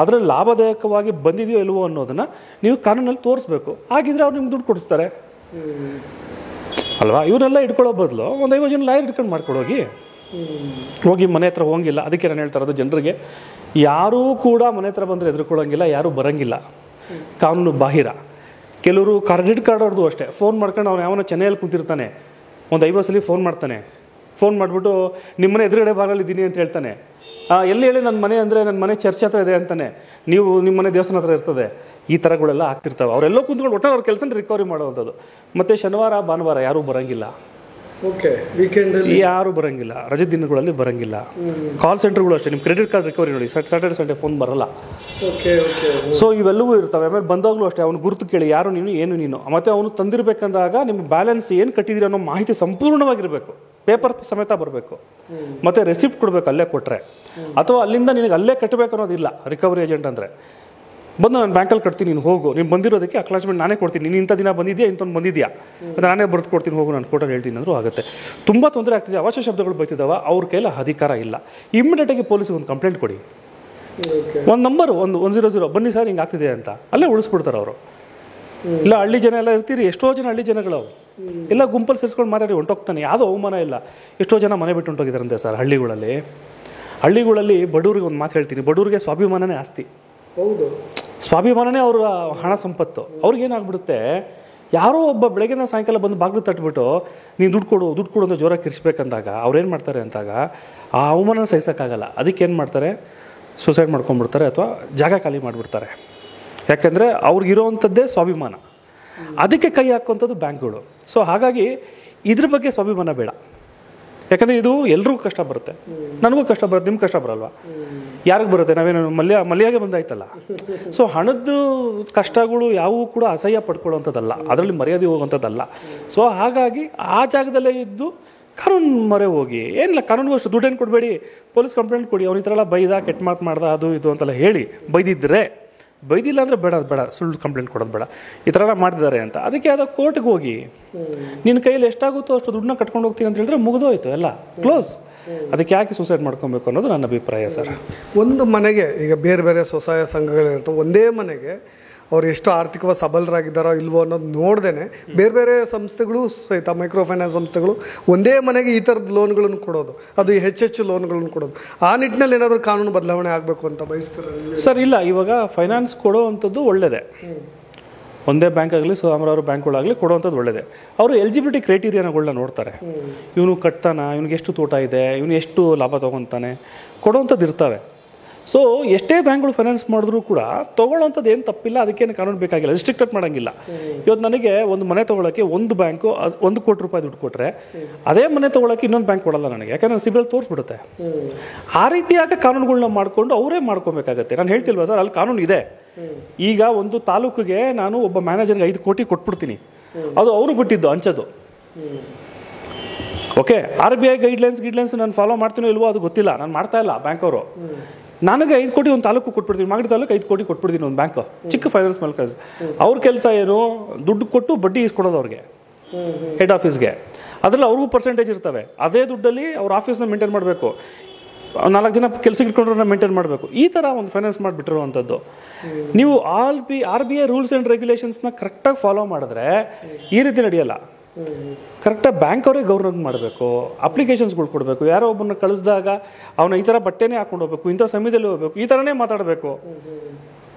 ಅದರಲ್ಲಿ ಲಾಭದಾಯಕವಾಗಿ ಬಂದಿದೆಯೋ ಇಲ್ವೋ ಅನ್ನೋದನ್ನು ನೀವು ಕಾನೂನಲ್ಲಿ ತೋರಿಸ್ಬೇಕು. ಆಗಿದ್ರೆ ಅವ್ರು ನಿಮ್ಗೆ ದುಡ್ಡು ಕೊಡಿಸ್ತಾರೆ ಅಲ್ವಾ? ಇವನ್ನೆಲ್ಲ ಇಟ್ಕೊಳ್ಳೋ ಬದಲು ಒಂದು 50 ಜನ ಲಾಯರ್ ಇಟ್ಕೊಂಡು ಮಾಡ್ಕೊಡೋಗಿ. ಹೋಗಿ ಮನೆ ಹತ್ರ ಹೋಗಿಲ್ಲ. ಅದಕ್ಕೆ ನಾನು ಹೇಳ್ತಾ ಇರೋದು ಜನರಿಗೆ, ಯಾರೂ ಕೂಡ ಮನೆ ಹತ್ರ ಬಂದರೆ ಎದುರ್ಕೊಳ್ಳೋಂಗಿಲ್ಲ, ಯಾರೂ ಬರೋಂಗಿಲ್ಲ. ಕಾನೂನು ಬಾಹಿರ. ಕೆಲವರು ಕ್ರೆಡಿಟ್ ಕಾರ್ಡ್ ಅವ್ರದ್ದು ಅಷ್ಟೇ, ಫೋನ್ ಮಾಡ್ಕೊಂಡು ಅವ್ನು ಯಾವನೋ ಚೆನ್ನೈಯಲ್ಲಿ ಕೂತಿರ್ತಾನೆ, ಒಂದು 50 ಸಲ ಫೋನ್ ಮಾಡ್ತಾನೆ. ಫೋನ್ ಮಾಡಿಬಿಟ್ಟು ನಿಮ್ಮನೆ ಎದುರುಗಡೆ ಬಾಗಲಿದ್ದೀನಿ ಅಂತ ಹೇಳ್ತಾನೆ. ಎಲ್ಲಿ ಹೇಳಿ ನನ್ನ ಮನೆ ಅಂದರೆ ನನ್ನ ಮನೆ ಚರ್ಚ್ ಹತ್ರ ಇದೆ ಅಂತಾನೆ, ನೀವು ನಿಮ್ಮ ಮನೆ ದೇವಸ್ಥಾನ ಹತ್ರ ಇರ್ತದೆ. ಈ ಥರಗಳೆಲ್ಲ ಆಗ್ತಿರ್ತಾವೆ. ಅವರೆಲ್ಲೋ ಕುಂತ್ಕೊಂಡು ಒಟ್ಟಾರೆ ಅವ್ರ ಕೆಲಸ ರಿಕವರಿ ಮಾಡೋವಂಥದ್ದು. ಮತ್ತು ಶನಿವಾರ ಭಾನುವಾರ ಯಾರೂ ಬರೋಂಗಿಲ್ಲ. ವೀಕೆಂಡಲ್ಲಿ ಯಾರು ಬರೋಂಗಿಲ್ಲ, ರಜೆ ದಿನಗಳಲ್ಲಿ ಬರೋಂಗಿಲ್ಲ. ಕಾಲ್ ಸೆಂಟರ್ಗಳು ಅಷ್ಟೇ. ನಿಮ್ಮ ಕ್ರೆಡಿಟ್ ಕಾರ್ಡ್ ರಿಕವರಿ ನೋಡಿ, ಸ್ಯಾಟರ್ಡೆ ಸಂಡೇ ಫೋನ್ ಬರಲ್ಲ. ಸೊ ಇವೆಲ್ಲವೂ ಇರ್ತವೆ. ಆಮೇಲೆ ಬಂದಾಗಲೂ ಅಷ್ಟೇ ಅವನು ಗುರುತು ಕೇಳಿ, ಯಾರು ನೀನು, ಏನು ನೀನು. ಮತ್ತು ಅವನು ತಂದಿರಬೇಕಂದಾಗ ನಿಮ್ಮ ಬ್ಯಾಲೆನ್ಸ್ ಏನು ಕಟ್ಟಿದ್ದೀರಿ ಅನ್ನೋ ಮಾಹಿತಿ ಸಂಪೂರ್ಣವಾಗಿರಬೇಕು, ಪೇಪರ್ ಸಮೇತ ಬರಬೇಕು. ಮತ್ತು ರೆಸಿಪ್ಟ್ ಕೊಡಬೇಕು ಅಲ್ಲೇ ಕೊಟ್ಟರೆ. ಅಥವಾ ಅಲ್ಲಿಂದ ನಿನಗೆ ಅಲ್ಲೇ ಕಟ್ಟಬೇಕು ಅನ್ನೋದಿಲ್ಲ ರಿಕವರಿ ಏಜೆಂಟ್ ಅಂದರೆ. ಬಂದು ನಾನು ಬ್ಯಾಂಕಲ್ಲಿ ಕಟ್ತೀನಿ, ನೀನು ಹೋಗು, ನೀನು ಬಂದಿರೋದಕ್ಕೆ ಅಕ್ಲಾಚ್ಮೆಂಟ್ ನಾನೇ ಕೊಡ್ತೀನಿ, ನೀನು ಇಂಥ ದಿನ ಬಂದಿದ್ಯಾ ಇಂಥೊಂದು ಬಂದಿದ್ಯಾ ಅಂತ ನಾನೇ ಬರೆದು ಕೊಡ್ತೀನಿ, ಹೋಗು ನಾನು ಕೋರ್ಟಲ್ಲಿ ಹೇಳ್ತೀನಿ ಅಂದರೂ ಆಗುತ್ತೆ. ತುಂಬ ತೊಂದರೆ ಆಗ್ತಿದೆ, ಅವಾಚ್ಯ ಶಬ್ದಗಳು ಬೈತಿದ್ದಾವ, ಅವ್ರ ಕೈಯಲ್ಲಿ ಅಧಿಕಾರ ಇಲ್ಲ. ಇಮ್ಮಿಡಿಯೇಟಾಗಿ ಪೊಲೀಸಿಗೆ ಒಂದು ಕಂಪ್ಲೇಂಟ್ ಕೊಡಿ, ಒಂದು ನಂಬರು 100 ಬನ್ನಿ ಸರ್ ಹಿಂಗೆ ಆಗ್ತಿದೆ ಅಂತ, ಅಲ್ಲೇ ಉಳಿಸ್ಬಿಡ್ತಾರೆ ಅವರು. ಇಲ್ಲ ಹಳ್ಳಿ ಜನ ಎಲ್ಲ ಇರ್ತೀರಿ, ಎಷ್ಟೋ ಜನ ಹಳ್ಳಿ ಜನಗಳು ಎಲ್ಲ ಗುಂಪಲ್ಲಿ ಸೇರಿಸ್ಕೊಂಡು ಮಾತಾಡಿ ಹೊಂಟೋಗ್ತಾನೆ, ಯಾವುದೋ ಅವಮಾನ ಇಲ್ಲ. ಎಷ್ಟೋ ಜನ ಮನೆ ಬಿಟ್ಟು ಹೊಂಟೋಗಿದ್ದಾರಂತೆ ಸರ್ ಹಳ್ಳಿಗಳಲ್ಲಿ. ಬಡವ್ರಿಗೆ ಒಂದು ಮಾತು ಹೇಳ್ತೀನಿ, ಬಡವ್ರಿಗೆ ಸ್ವಾಭಿಮಾನನೇ ಆಸ್ತಿ. ಹೌದು, ಸ್ವಾಭಿಮಾನನೇ ಅವರ ಹಣ ಸಂಪತ್ತು. ಅವ್ರಿಗೇನಾಗ್ಬಿಡುತ್ತೆ, ಯಾರೋ ಒಬ್ಬ ಬೆಳಗ್ಗೆನ ಸಾಯಂಕಾಲ ಬಂದು ಬಾಗಿಲು ತಟ್ಬಿಟ್ಟು ನೀನು ದುಡ್ಡು ಕೊಡು ಅಂತ ಜೋರಾಗಿ ಕಿರಿಸ್ಬೇಕಂದಾಗ ಅವ್ರೇನು ಮಾಡ್ತಾರೆ ಅಂತಾಗ ಆ ಅವಮಾನ ಸಹಿಸೋಕ್ಕಾಗಲ್ಲ. ಅದಕ್ಕೇನು ಮಾಡ್ತಾರೆ, ಸೂಸೈಡ್ ಮಾಡ್ಕೊಂಡ್ಬಿಡ್ತಾರೆ ಅಥವಾ ಜಾಗ ಖಾಲಿ ಮಾಡಿಬಿಡ್ತಾರೆ. ಯಾಕೆಂದರೆ ಅವ್ರಿಗಿರೋವಂಥದ್ದೇ ಸ್ವಾಭಿಮಾನ, ಅದಕ್ಕೆ ಕೈ ಹಾಕುವಂಥದ್ದು ಬ್ಯಾಂಕ್ಗಳು. ಸೊ ಹಾಗಾಗಿ ಇದ್ರ ಬಗ್ಗೆ ಸ್ವಾಭಿಮಾನ ಬೇಡ. ಯಾಕಂದರೆ ಇದು ಎಲ್ರಿಗೂ ಕಷ್ಟ ಬರುತ್ತೆ, ನನಗೂ ಕಷ್ಟ ಬರುತ್ತೆ, ನಿಮ್ಗೆ ಕಷ್ಟ ಬರಲ್ವಾ? ಯಾರಿಗೆ ಬರುತ್ತೆ? ನಾವೇನು ಮಲ್ಯಾಗೆ ಬಂದಾಯ್ತಲ್ಲ. ಸೊ ಹಣದ ಕಷ್ಟಗಳು ಯಾವುವು ಕೂಡ ಅಸಹ್ಯ ಪಡ್ಕೊಳ್ಳೋವಂಥದ್ದಲ್ಲ, ಅದರಲ್ಲಿ ಮರ್ಯಾದೆ ಹೋಗುವಂಥದ್ದಲ್ಲ. ಸೊ ಹಾಗಾಗಿ ಆ ಜಾಗದಲ್ಲೇ ಇದ್ದು ಕಾನೂನು ಮೊರೆ ಹೋಗಿ, ಏನಿಲ್ಲ ಕಾನೂನಿಗೂ ಅಷ್ಟು ದುಡ್ಡೇನು ಕೊಡಬೇಡಿ, ಪೊಲೀಸ್ ಕಂಪ್ಲೇಂಟ್ ಕೊಡಿ, ಅವ್ನು ಈ ಥರ ಎಲ್ಲ ಬೈದ, ಕೆಟ್ಟ ಮಾತು ಮಾಡ್ದ, ಅದು ಇದು ಅಂತೆಲ್ಲ ಹೇಳಿ ಬೈದಿಲ್ಲ ಅಂದರೆ ಬೇಡ, ಸುಳ್ಳು ಕಂಪ್ಲೇಂಟ್ ಕೊಡೋದು ಬೇಡ, ಈ ಥರ ಮಾಡ್ತಿದ್ದಾರೆ ಅಂತ. ಅದಕ್ಕೆ ಯಾವುದೋ ಕೋರ್ಟ್ಗೆ ಹೋಗಿ ನಿನ್ನ ಕೈಯಲ್ಲಿ ಎಷ್ಟಾಗುತ್ತೋ ಅಷ್ಟು ದುಡ್ಡನ್ನ ಕಟ್ಕೊಂಡು ಹೋಗ್ತೀನಿ ಅಂತ ಹೇಳಿದ್ರೆ ಮುಗಿದೋಯ್ತು, ಎಲ್ಲ ಕ್ಲೋಸ್. ಅದಕ್ಕೆ ಯಾಕೆ ಸೂಸೈಡ್ ಮಾಡ್ಕೊಬೇಕು ಅನ್ನೋದು ನನ್ನ ಅಭಿಪ್ರಾಯ ಸರ್. ಒಂದು ಮನೆಗೆ ಈಗ ಬೇರೆ ಬೇರೆ ಸ್ವಸಹಾಯ ಸಂಘಗಳಿರ್ತವೆ, ಒಂದೇ ಮನೆಗೆ ಅವ್ರು ಎಷ್ಟು ಆರ್ಥಿಕವಾಗಿ ಸಬಲರಾಗಿದ್ದಾರೋ ಇಲ್ವೋ ಅನ್ನೋದು ನೋಡ್ದೇನೆ ಬೇರೆ ಬೇರೆ ಸಂಸ್ಥೆಗಳು ಸಹಿತ, ಮೈಕ್ರೋ ಫೈನಾನ್ಸ್ ಸಂಸ್ಥೆಗಳು ಒಂದೇ ಮನೆಗೆ ಈ ಥರದ ಲೋನ್ಗಳನ್ನು ಕೊಡೋದು, ಅದು ಹೆಚ್ಚು ಲೋನ್ಗಳನ್ನು ಕೊಡೋದು. ಆ ನಿಟ್ಟಿನಲ್ಲಿ ಏನಾದರೂ ಕಾನೂನು ಬದಲಾವಣೆ ಆಗಬೇಕು ಅಂತ ಬಯಸ್ತಾರೆ ಸರ್? ಇಲ್ಲ, ಇವಾಗ ಫೈನಾನ್ಸ್ ಕೊಡೋ ಅಂಥದ್ದು ಒಳ್ಳೆಯದೇ, ಒಂದೇ ಬ್ಯಾಂಕ್ ಆಗಲಿ ಸಾವಿರಾರು ಬ್ಯಾಂಕ್ಗಳಾಗಲಿ ಕೊಡುವಂಥದ್ದು ಒಳ್ಳೆಯದೇ. ಅವರು ಎಲಿಜಿಬಿಲಿಟಿ ಕ್ರೈಟೀರಿಯಾಗಳನ್ನ ನೋಡ್ತಾರೆ, ಇವನು ಕಟ್ತಾನ, ಇವನಿಗೆ ಎಷ್ಟು ತೋಟ ಇದೆ, ಇವನು ಎಷ್ಟು ಲಾಭ ತೊಗೊತಾನೆ, ಕೊಡುವಂಥದ್ದು ಇರ್ತವೆ. ಸೊ ಎಷ್ಟೇ ಬ್ಯಾಂಕ್ಗಳು ಫೈನಾನ್ಸ್ ಮಾಡಿದ್ರೂ ಕೂಡ ತೊಗೊಳ್ಳೋಂಥದ್ದು ಏನು ತಪ್ಪಿಲ್ಲ, ಅದಕ್ಕೇನು ಕಾನೂನು ಬೇಕಾಗಿಲ್ಲ, ರಿಸ್ಟ್ರಿಕ್ಟೆಡ್ ಮಾಡೋಂಗಿಲ್ಲ. ಇವತ್ತು ನನಗೆ ಒಂದು ಮನೆ ತೊಗೊಳಕ್ಕೆ ಒಂದು ಬ್ಯಾಂಕು 1 ಕೋಟಿ ರೂಪಾಯಿ ದುಡ್ಡು ಕೊಟ್ಟರೆ ಅದೇ ಮನೆ ತೊಗೊಳಕ್ಕೆ ಇನ್ನೊಂದು ಬ್ಯಾಂಕ್ ಕೊಡಲ್ಲ ನನಗೆ, ಯಾಕಂದರೆ ಸಿಬಿಲ್ ತೋರಿಸ್ಬಿಡುತ್ತೆ. ಆ ರೀತಿಯಾಗಿ ಕಾನೂನುಗಳನ್ನ ಮಾಡಿಕೊಂಡು ಅವರೇ ಮಾಡ್ಕೊಬೇಕಾಗತ್ತೆ. ನಾನು ಹೇಳ್ತಿಲ್ವಾ ಸರ್, ಅಲ್ಲಿ ಕಾನೂನು ಇದೆ. ಈಗ ಒಂದು ತಾಲೂಕಿಗೆ ನಾನು ಒಬ್ಬ ಮ್ಯಾನೇಜರ್ಗೆ 5 ಕೋಟಿ ಕೊಟ್ಬಿಡ್ತೀನಿ, ಅದು ಅವರು ಬಿಟ್ಟಿದ್ದು ಹಂಚೋದು. ಓಕೆ, RBI ಗೈಡ್ಲೈನ್ಸ್ ನಾನು ಫಾಲೋ ಮಾಡ್ತೀನೋ ಇಲ್ವೋ ಅದು ಗೊತ್ತಿಲ್ಲ, ನಾನು ಮಾಡ್ತಾ ಇಲ್ಲ. ಬ್ಯಾಂಕ್ ಅವರು ನನಗೆ 5 ಕೋಟಿ ಒಂದು ತಾಲೂಕು ಕೊಟ್ಬಿಡ್ತೀನಿ, ಮಾಗಡಿ ತಾಲೂಕು 5 ಕೋಟಿ ಕೊಟ್ಬಿಡ್ತೀನಿ ಒಂದು ಬ್ಯಾಂಕು, ಚಿಕ್ಕ ಫೈನಾನ್ಸ್ ಮೇಲೆ ಕಳಿಸಿ. ಅವ್ರ ಕೆಲಸ ಏನು, ದುಡ್ಡು ಕೊಟ್ಟು ಬಡ್ಡಿ ಇಸ್ಕೊಡೋದು ಅವ್ರಿಗೆ, ಹೆಡ್ ಆಫೀಸ್ಗೆ. ಅದರಲ್ಲಿ ಅವ್ರಿಗೂ ಪರ್ಸೆಂಟೇಜ್ ಇರ್ತವೆ. ಅದೇ ದುಡ್ಡಲ್ಲಿ ಅವ್ರ ಆಫೀಸ್ನ ಮೇಂಟೈನ್ ಮಾಡಬೇಕು, 4 ಜನ ಕೆಲಸಕ್ಕೆ ಇಟ್ಕೊಂಡ್ರೆ ಮೇಂಟೈನ್ ಮಾಡಬೇಕು. ಈ ಥರ ಒಂದು ಫೈನಾನ್ಸ್ ಮಾಡಿಬಿಟ್ಟಿರುವಂಥದ್ದು. ನೀವು RBI ರೂಲ್ಸ್ ಆ್ಯಂಡ್ ರೆಗ್ಯುಲೇಷನ್ಸ್ನ ಕರೆಕ್ಟಾಗಿ ಫಾಲೋ ಮಾಡಿದ್ರೆ ಈ ರೀತಿ ನಡೆಯಲ್ಲ. ಕರೆಕ್ಟಾಗಿ ಬ್ಯಾಂಕ್ ಅವರೇ ಗೌರ್ಮೆಂಟ್ ಮಾಡಬೇಕು, ಅಪ್ಲಿಕೇಶನ್ಸ್ಗಳು ಕೊಡಬೇಕು. ಯಾರೋ ಒಬ್ಬನ್ನ ಕಳಿಸಿದಾಗ ಅವನ ಈ ಥರ ಬಟ್ಟೆನೇ ಹಾಕೊಂಡು ಹೋಗ್ಬೇಕು, ಇಂಥ ಸಮಯದಲ್ಲಿ ಹೋಗ್ಬೇಕು, ಈ ಥರನೇ ಮಾತಾಡಬೇಕು.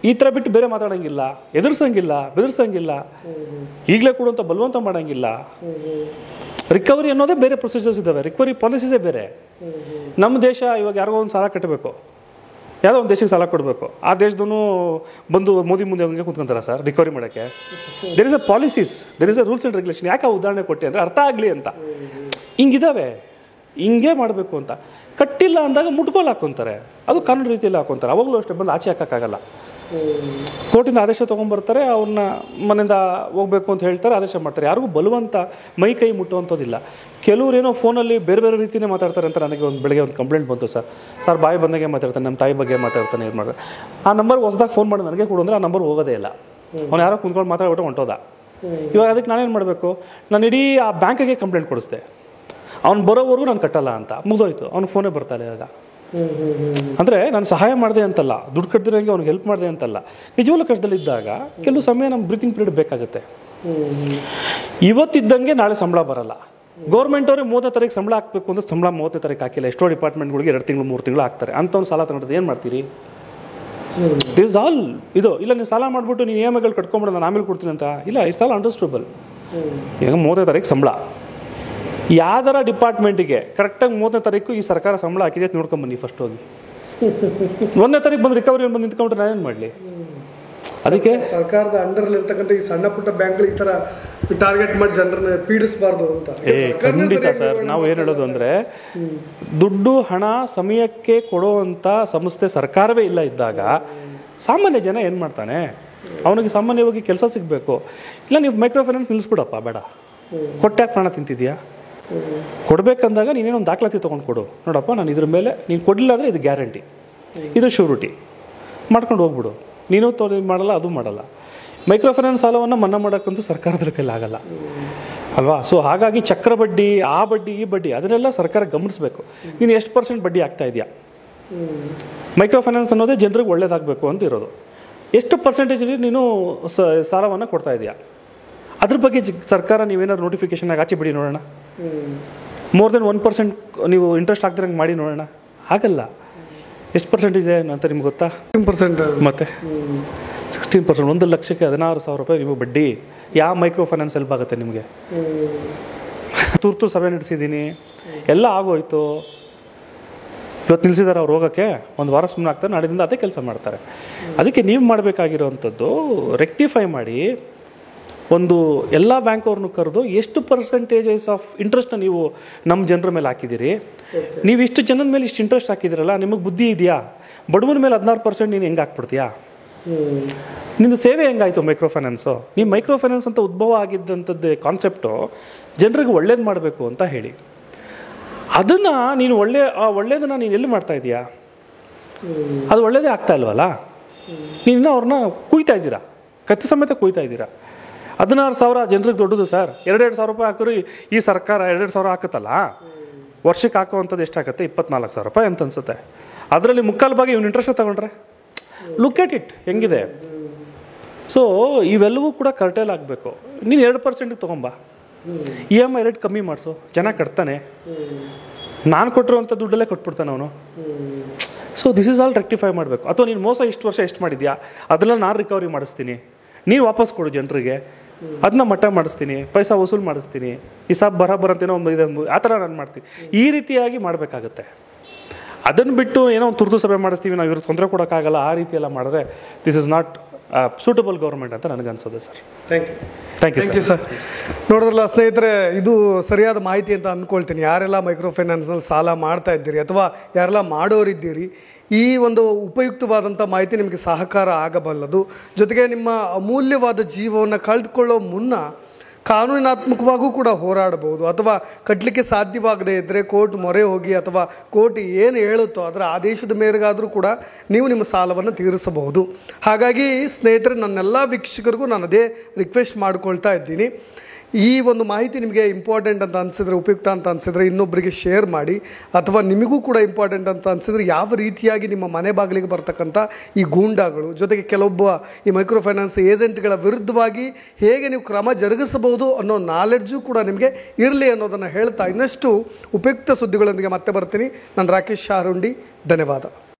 ಈ ಥರ ಬಿಟ್ಟು ಬೇರೆ ಮಾತಾಡೋಂಗಿಲ್ಲ, ಎದುರಿಸಂಗಿಲ್ಲ, ಬೆದರ್ಸಂಗಿಲ್ಲ, ಈಗಲೇ ಕೊಡುವಂಥ ಬಲವಂತ ಮಾಡೋಂಗಿಲ್ಲ. ರಿಕವರಿ ಅನ್ನೋದೇ ಬೇರೆ ಪ್ರೊಸೀಜರ್ಸ್ ಇದ್ದಾವೆ, ರಿಕವರಿ ಪಾಲಿಸೀಸೇ ಬೇರೆ. ನಮ್ಮ ದೇಶ ಇವಾಗ ಯಾರಿಗೋ ಒಂದು ಸಾಲ ಕಟ್ಟಬೇಕು, ಯಾವುದೋ ಒಂದು ದೇಶಕ್ಕೆ ಸಾಲ ಕೊಡಬೇಕು, ಆ ದೇಶದೂ ಬಂದು ಮೋದಿ ಮುಂದೆ ಹಂಗೆ ಕೂತ್ಕೊಂತಾರ ಸರ್ ರಿಕವರಿ ಮಾಡೋಕ್ಕೆ? There is a policies, there is a rules and regulation. ಯಾಕೆ ಆ ಉದಾಹರಣೆ ಕೊಟ್ಟೆ ಅಂದರೆ ಅರ್ಥ ಆಗಲಿ ಅಂತ. ಹಿಂಗಿದ್ದಾವೆ, ಹಿಂಗೆ ಮಾಡಬೇಕು ಅಂತ. ಕಟ್ಟಿಲ್ಲ ಅಂದಾಗ ಮುಟ್ಕೋಲು ಹಾಕ್ಕೊಂತಾರೆ, ಅದು ಕಾನೂನು ರೀತಿಯಲ್ಲಿ ಹಾಕ್ಕೊಂತಾರೆ. ಅವಾಗಲೂ ಅಷ್ಟೇ ಬಂದು ಆಚೆ ಹಾಕೋಕ್ಕಾಗಲ್ಲ. ಕೋರ್ಟಿಂದ ಆದೇಶ ತೊಗೊಂಬರ್ತಾರೆ, ಅವ್ರನ್ನ ಮನೆಯಿಂದ ಹೋಗ್ಬೇಕು ಅಂತ ಹೇಳ್ತಾರೆ, ಆದೇಶ ಮಾಡ್ತಾರೆ. ಯಾರಿಗೂ ಬಲವಂತ ಮೈ ಕೈ ಮುಟ್ಟುವಂಥದ್ದಿಲ್ಲ. ಕೆಲವ್ರೇನೋ ಫೋನಲ್ಲಿ ಬೇರೆ ಬೇರೆ ರೀತಿಯೇ ಮಾತಾಡ್ತಾರೆ ಅಂತ ನನಗೆ ಬೆಳಗ್ಗೆ ಒಂದು ಕಂಪ್ಲೇಂಟ್ ಬಂತು ಸರ್ ಬಾಯಿ ಬಂದಾಗೆ ಮಾತಾಡ್ತಾನೆ, ನಮ್ಮ ತಾಯಿ ಬಗ್ಗೆ ಮಾತಾಡ್ತಾನೆ, ಏನು ಮಾಡಿದ್ರೆ ಆ ನಂಬರ್ಗೆ ಹೊಸದಾಗಿ ಫೋನ್ ಮಾಡಿ ನನಗೆ ಕೊಡು ಅಂದರೆ ಆ ನಂಬರ್ ಹೋಗೋದೇ ಇಲ್ಲ. ಅವ್ನು ಯಾರೋ ಕುಂತ್ಕೊಂಡು ಮಾತಾಡ್ಬಿಟ್ಟು ಹೊಂಟೋದ. ಇವಾಗ ಅದಕ್ಕೆ ನಾನೇನು ಮಾಡಬೇಕು, ನಾನು ಇಡೀ ಆ ಬ್ಯಾಂಕಿಗೆ ಕಂಪ್ಲೇಂಟ್ ಕೊಡಿಸ್ದೆ, ಅವ್ನು ಬರೋವರೆಗೂ ನಾನು ಕಟ್ಟಲ್ಲ ಅಂತ. ಮುಗಿದೋಯ್ತು, ಅವ್ನು ಫೋನೇ ಬರ್ತಾಯಿಲ್ಲ. ಇವಾಗ ಅಂದರೆ ನಾನು ಸಹಾಯ ಮಾಡಿದೆ ಅಂತಲ್ಲ, ದುಡ್ಡು ಕಟ್ಟಿರೋಂಗೆ ಅವ್ನಿಗೆ ಹೆಲ್ಪ್ ಮಾಡಿದೆ ಅಂತಲ್ಲ. ನಿಜವಾಗ್ಲೂ ಕಷ್ಟದಲ್ಲಿದ್ದಾಗ ಕೆಲವು ಸಮಯ ನಮ್ಮ ಬ್ರೀತಿಂಗ್ ಪೀರಿಯಡ್ ಬೇಕಾಗುತ್ತೆ. ಇವತ್ತಿದ್ದಂಗೆ ನಾಳೆ ಸಂಬಳ ಬರಲ್ಲ. ಗೌರ್ಮೆಂಟ್ ಅವರೇ 30ನೇ ತಾರೀಕು ಸಂಬಳ ಹಾಕಬೇಕು ಅಂದರೆ ಸಂಬಳ 30ನೇ ತಾರೀಕು ಹಾಕಿಲ್ಲ. ಎಷ್ಟೋ ಡಿಪಾರ್ಟ್ಮೆಂಟ್ಗಳಿಗೆ 2 ತಿಂಗಳು 3 ತಿಂಗಳು ಹಾಕ್ತಾರೆ. ಅಂಥವ್ನು ಸಾಲ ತಗೊಂಡ್ರೆ ಏನು ಮಾಡ್ತೀರಿ? ದಿಸ್ ಆಲ್ ಇದು. ಇಲ್ಲ ನೀವು ಸಾಲ ಮಾಡಿಬಿಟ್ಟು ನೀವು EMIಗಳು ಕಟ್ಕೊಂಬಿಡೋದು, ನಾನು ಆಮೇಲೆ ಕೊಡ್ತೀನಿ ಅಂತ ಇಲ್ಲ. It's all understandable. ಈಗ 30ನೇ ತಾರೀಕು ಸಂಬಳ ಯಾವ್ದಾರ ಡಿಪಾರ್ಟ್ಮೆಂಟಿಗೆ ಕರೆಕ್ಟಾಗಿ 30ನೇ ತಾರೀಕು ಈ ಸರ್ಕಾರ ಸಂಬಳ ಹಾಕಿದೆ ಅಂತ ನೋಡ್ಕೊಂಬನ್ನಿ ಫಸ್ಟ್ ಹೋಗಿ. 1ನೇ ತಾರೀಕು ಬಂದು ರಿಕವರಿ ಬಂದು ನಿಂತ್ಕೊಂಡ್ರೆ ನಾನೇನು ಮಾಡಲಿ? ಅದಕ್ಕೆ ಸರ್ಕಾರದ ಅಂಡರಲ್ಲಿ ಇರ್ತಕ್ಕಂಥ ಈ ಸಣ್ಣ ಪುಟ್ಟ ಬ್ಯಾಂಕ್ಗಳು ಈ ಥರ ಟಾರ್ಗೆಟ್ ಮಾಡಿ ಜನರನ್ನ ಪೀಡಿಸಬಾರ್ದು ಅಂತ. ಖಂಡಿತ ಸರ್. ನಾವು ಏನು ಹೇಳೋದು ಅಂದರೆ, ದುಡ್ಡು ಹಣ ಸಮಯಕ್ಕೆ ಕೊಡುವಂಥ ಸಂಸ್ಥೆ ಸರ್ಕಾರವೇ ಇಲ್ಲ ಇದ್ದಾಗ ಸಾಮಾನ್ಯ ಜನ ಏನು ಮಾಡ್ತಾನೆ? ಅವನಿಗೆ ಸಾಮಾನ್ಯವಾಗಿ ಕೆಲಸ ಸಿಗಬೇಕು. ಇಲ್ಲ ನೀವು ಮೈಕ್ರೋ ಫೈನಾನ್ಸ್ ನಿಲ್ಲಿಸ್ಬಿಡಪ್ಪ, ಬೇಡ, ಕೊಟ್ಟ್ಯಾಕೆ ಪ್ರಾಣ ತಿಂತಿದ್ಯಾ? ಕೊಡಬೇಕಂದಾಗ ನೀನೇನೋ ಒಂದು ದಾಖಲಾತಿ ತೊಗೊಂಡು ಕೊಡು, ನೋಡಪ್ಪ ನಾನು ಇದ್ರ ಮೇಲೆ ನೀನು ಕೊಡಲಿಲ್ಲ ಅಂದರೆ ಇದು ಗ್ಯಾರಂಟಿ, ಇದು ಶ್ಯೂರಿಟಿ ಮಾಡ್ಕೊಂಡು ಹೋಗ್ಬಿಡು. ನೀನು ಮಾಡಲ್ಲ, ಅದು ಮಾಡಲ್ಲ. ಮೈಕ್ರೋ ಫೈನಾನ್ಸ್ ಸಾಲವನ್ನು ಮನ್ನಾ ಮಾಡೋಕ್ಕಂತೂ ಸರ್ಕಾರದ ಕೈಲಿ ಆಗಲ್ಲ ಅಲ್ವಾ? ಸೊ ಹಾಗಾಗಿ ಚಕ್ರ ಬಡ್ಡಿ, ಆ ಬಡ್ಡಿ, ಈ ಬಡ್ಡಿ ಅದನ್ನೆಲ್ಲ ಸರ್ಕಾರ ಗಮನಿಸಬೇಕು. ನೀನು ಎಷ್ಟು % ಬಡ್ಡಿ ಆಗ್ತಾ ಇದೆಯಾ? ಮೈಕ್ರೋ ಫೈನಾನ್ಸ್ ಅನ್ನೋದೇ ಜನರಿಗೆ ಒಳ್ಳೇದಾಗಬೇಕು ಅಂತ ಇರೋದು. ಎಷ್ಟು ಪರ್ಸೆಂಟೇಜ್ ನೀನು ಸಾಲವನ್ನು ಕೊಡ್ತಾ ಇದೆಯಾ? ಅದ್ರ ಬಗ್ಗೆ ಸರ್ಕಾರ ನೀವೇನಾದ್ರು ನೋಟಿಫಿಕೇಶನ್ ಆಚೆ ಬಿಡಿ ನೋಡೋಣ. ಮೋರ್ ದೆನ್ 1% ನೀವು ಇಂಟ್ರೆಸ್ಟ್ ಆಗ್ತಿರಂಗೆ ಮಾಡಿ ನೋಡೋಣ. ಆಗಲ್ಲ. ಎಷ್ಟು ಪರ್ಸೆಂಟೇಜ್ ಇದೆ ಅಂತ ನಿಮ್ಗೆ ಗೊತ್ತಾ? 16%. ಮತ್ತೆ 16%, 1 ಲಕ್ಷಕ್ಕೆ 16,000 ರೂಪಾಯಿ ನಿಮಗೆ ಬಡ್ಡಿ. ಯಾವ ಮೈಕ್ರೋ ಫೈನಾನ್ಸ್ ಹೆಲ್ಪ್ ಆಗುತ್ತೆ ನಿಮಗೆ? ತುರ್ತು ಸಭೆ ನಡೆಸಿದ್ದೀನಿ, ಎಲ್ಲ ಆಗೋಯ್ತು, ಇವತ್ತು ನಿಲ್ಲಿಸಿದ್ದಾರೆ ಅವ್ರು ಹೋಗೋಕ್ಕೆ, ಒಂದು ವಾರ ಸುಮ್ಮನೆ ಆಗ್ತಾರೆ, ನಾಡಿದಿಂದ ಅದೇ ಕೆಲಸ ಮಾಡ್ತಾರೆ. ಅದಕ್ಕೆ ನೀವು ಮಾಡಬೇಕಾಗಿರೋವಂಥದ್ದು ರೆಕ್ಟಿಫೈ ಮಾಡಿ ಒಂದು ಎಲ್ಲ ಬ್ಯಾಂಕ್ ಅವ್ರನ್ನೂ ಕರೆದು ಎಷ್ಟು ಪರ್ಸೆಂಟೇಜಸ್ ಆಫ್ ಇಂಟ್ರೆಸ್ಟ್ನ ನೀವು ನಮ್ಮ ಜನರ ಮೇಲೆ ಹಾಕಿದ್ದೀರಿ, ನೀವು ಇಷ್ಟು ಜನದ ಮೇಲೆ ಇಷ್ಟು ಇಂಟ್ರೆಸ್ಟ್ ಹಾಕಿದ್ದೀರಲ್ಲ, ನಿಮಗೆ ಬುದ್ಧಿ ಇದೆಯಾ? ಬಡವನ ಮೇಲೆ 16% ನೀನು ಹೆಂಗೆ ಹಾಕ್ಬಿಡ್ತೀಯಾ? ನಿಂದು ಸೇವೆ ಹೆಂಗಾಯಿತು ಮೈಕ್ರೋ ಫೈನಾನ್ಸು? ನೀವು ಮೈಕ್ರೋ ಫೈನಾನ್ಸ್ ಅಂತ ಉದ್ಭವ ಆಗಿದ್ದಂಥದ್ದು ಕಾನ್ಸೆಪ್ಟು ಜನರಿಗೆ ಒಳ್ಳೇದು ಮಾಡಬೇಕು ಅಂತ ಹೇಳಿ, ಅದನ್ನು ನೀನು ಒಳ್ಳೇದನ್ನು ನೀನು ಎಲ್ಲಿ ಮಾಡ್ತಾ ಇದೀಯಾ? ಅದು ಒಳ್ಳೇದೇ ಆಗ್ತಾ ಇಲ್ವಲ್ಲ? ನೀನು ಅವ್ರನ್ನ ಕುಯ್ತಾ ಇದ್ದೀರಾ, ಕತ್ತಿ ಸಮೇತ ಕುಯ್ತಾ ಇದ್ದೀರಾ. 16,000 ಜನರಿಗೆ ದೊಡ್ಡದು ಸರ್. 2,000 ರೂಪಾಯಿ ಹಾಕಿದ್ರು ಈ ಸರ್ಕಾರ 2,000 ಹಾಕುತ್ತಲ್ಲ, ವರ್ಷಕ್ಕೆ ಹಾಕುವಂಥದ್ದು ಎಷ್ಟಾಗುತ್ತೆ? 24,000 ರೂಪಾಯಿ ಅಂತ ಅನ್ಸುತ್ತೆ. ಅದರಲ್ಲಿ ಮುಕ್ಕಾಲು ಭಾಗ ಇವ್ನು ಇಂಟ್ರೆಸ್ಟ್ ತಗೊಂಡ್ರೆ ಲುಕ್ ಎಟ್ ಇಟ್ ಹೆಂಗಿದೆ. ಸೊ ಇವೆಲ್ಲವೂ ಕೂಡ ಕರ್ಟೇಲ್ ಆಗಬೇಕು. ನೀನು 2% ತೊಗೊಂಬ, EMI ರೇಟ್ ಕಮ್ಮಿ ಮಾಡಿಸು, ಜನ ಕಟ್ತಾನೆ. ನಾನು ಕೊಟ್ಟಿರುವಂಥ ದುಡ್ಡಲ್ಲೇ ಕೊಟ್ಬಿಡ್ತಾನೆ ಅವನು. So this is all rectify ಮಾಡಬೇಕು. ಅಥವಾ ನೀನು ಮೋಸ ಇಷ್ಟು ವರ್ಷ ಎಷ್ಟು ಮಾಡಿದ್ಯಾ ಅದೆಲ್ಲ ನಾನು ರಿಕವರಿ ಮಾಡಿಸ್ತೀನಿ, ನೀನು ವಾಪಸ್ ಕೊಡು ಜನರಿಗೆ, ಅದನ್ನ ಮಟ್ಟ ಮಾಡಿಸ್ತೀನಿ, ಪೈಸಾ ವಸೂಲು ಮಾಡಿಸ್ತೀನಿ, ಈ ಸಾಬ್ ಬರೋಬರಂತೇನೋ ಒಂದು ಆ ಥರ ನಾನು ಮಾಡ್ತೀನಿ. ಈ ರೀತಿಯಾಗಿ ಮಾಡಬೇಕಾಗತ್ತೆ. ಅದನ್ನು ಬಿಟ್ಟು ಏನೋ ಒಂದು ತುರ್ತು ಸಭೆ ಮಾಡಿಸ್ತೀವಿ, ನಾವು ಇವ್ರಿಗೆ ತೊಂದರೆ ಕೊಡೋಕ್ಕಾಗಲ್ಲ, ಆ ರೀತಿ ಎಲ್ಲ ಮಾಡಿದ್ರೆ this is not suitable government ಅಂತ ನನಗನ್ಸೋದೆ ಸರ್. Thank you sir. ನೋಡಿದ್ರಲ್ಲ ಸ್ನೇಹಿತರೆ, ಇದು ಸರಿಯಾದ ಮಾಹಿತಿ ಅಂತ ಅಂದ್ಕೊಳ್ತೀನಿ. ಯಾರೆಲ್ಲ ಮೈಕ್ರೋ ಫೈನಾನ್ಸ್ನಲ್ಲಿ ಸಾಲ ಮಾಡ್ತಾ ಇದ್ದೀರಿ ಅಥವಾ ಯಾರೆಲ್ಲ ಮಾಡೋರಿದ್ದೀರಿ, ಈ ಒಂದು ಉಪಯುಕ್ತವಾದಂಥ ಮಾಹಿತಿ ನಿಮಗೆ ಸಹಕಾರ ಆಗಬಲ್ಲದು. ಜೊತೆಗೆ ನಿಮ್ಮ ಅಮೂಲ್ಯವಾದ ಜೀವವನ್ನು ಕಳೆದುಕೊಳ್ಳೋ ಮುನ್ನ ಕಾನೂನಾತ್ಮಕವಾಗೂ ಕೂಡ ಹೋರಾಡಬಹುದು. ಅಥವಾ ಕಟ್ಟಲಿಕ್ಕೆ ಸಾಧ್ಯವಾಗದೇ ಇದ್ದರೆ ಕೋರ್ಟ್ ಮೊರೆ ಹೋಗಿ ಅಥವಾ ಕೋರ್ಟ್ ಏನು ಹೇಳುತ್ತೋ ಅದರ ಆದೇಶದ ಮೇರೆಗಾದರೂ ಕೂಡ ನೀವು ನಿಮ್ಮ ಸಾಲವನ್ನು ತೀರಿಸಬಹುದು. ಹಾಗಾಗಿ ಸ್ನೇಹಿತರೆ, ನನ್ನೆಲ್ಲ ವೀಕ್ಷಕರಿಗೂ ನಾನು ಅದೇ ರಿಕ್ವೆಸ್ಟ್ ಮಾಡ್ಕೊಳ್ತಾ ಇದ್ದೀನಿ. ಈ ಒಂದು ಮಾಹಿತಿ ನಿಮಗೆ ಇಂಪಾರ್ಟೆಂಟ್ ಅಂತ ಅನಿಸಿದ್ರೆ, ಉಪಯುಕ್ತ ಅಂತ ಅನಿಸಿದ್ರೆ ಇನ್ನೊಬ್ಬರಿಗೆ ಶೇರ್ ಮಾಡಿ. ಅಥವಾ ನಿಮಗೂ ಕೂಡ ಇಂಪಾರ್ಟೆಂಟ್ ಅಂತ ಅನಿಸಿದ್ರೆ ಯಾವ ರೀತಿಯಾಗಿ ನಿಮ್ಮ ಮನೆ ಬಾಗಿಲಿಗೆ ಬರ್ತಕ್ಕಂಥ ಈ ಗೂಂಡಾಗಳು, ಜೊತೆಗೆ ಕೆಲವೊಬ್ಬ ಈ ಮೈಕ್ರೋ ಫೈನಾನ್ಸ್ ಏಜೆಂಟ್ಗಳ ವಿರುದ್ಧವಾಗಿ ಹೇಗೆ ನೀವು ಕ್ರಮ ಜರುಗಿಸಬಹುದು ಅನ್ನೋ ನಾಲೆಡ್ಜು ಕೂಡ ನಿಮಗೆ ಇರಲಿ ಅನ್ನೋದನ್ನು ಹೇಳ್ತಾ ಇನ್ನಷ್ಟು ಉಪಯುಕ್ತ ಸುದ್ದಿಗಳೊಂದಿಗೆ ಮತ್ತೆ ಬರ್ತೀನಿ. ನಾನು ರಾಕೇಶ್ ಶಾರುಂಡಿ. ಧನ್ಯವಾದ.